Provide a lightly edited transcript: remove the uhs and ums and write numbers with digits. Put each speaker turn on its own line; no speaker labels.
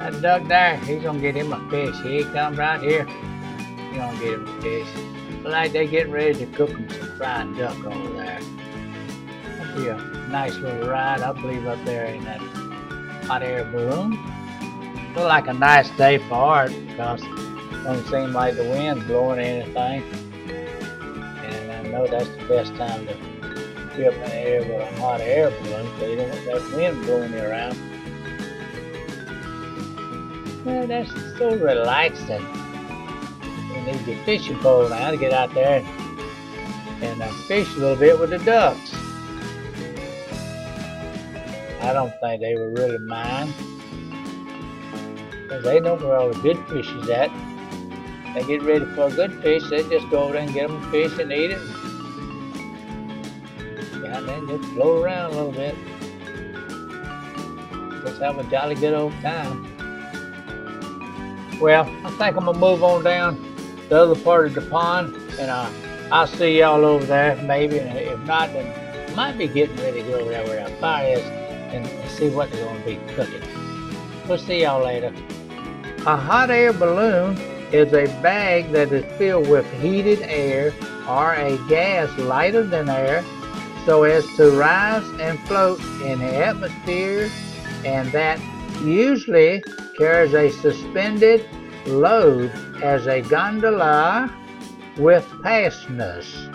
That duck there, he's gonna get him a fish. He come right here. He's gonna get him a fish. Looks like they getting ready to cook him some fried duck over there. That'll be a nice little ride, I believe, up there in that hot air balloon. Look like a nice day for it because it don't seem like the wind's blowing anything. And I know that's the best time to be up in the air with a hot air balloon so you don't want that wind blowing you around. Well, that's so relaxing. You need your fishing pole now to get out there and fish a little bit with the ducks. I don't think they would really mind because they know where all the good fish is at. They get ready for a good fish, they just go over there and get them a fish and eat it. And then just float around a little bit. Just have a jolly good old time. Well, I think I'm gonna move on down the other part of the pond, and I'll see y'all over there maybe. And if not, then I might be getting ready to go over there where that fire is and see what they're gonna be cooking. We'll see y'all later. A hot air balloon is a bag that is filled with heated air or a gas lighter than air so as to rise and float in the atmosphere, and that usually carries a suspended load as a gondola with fasteners.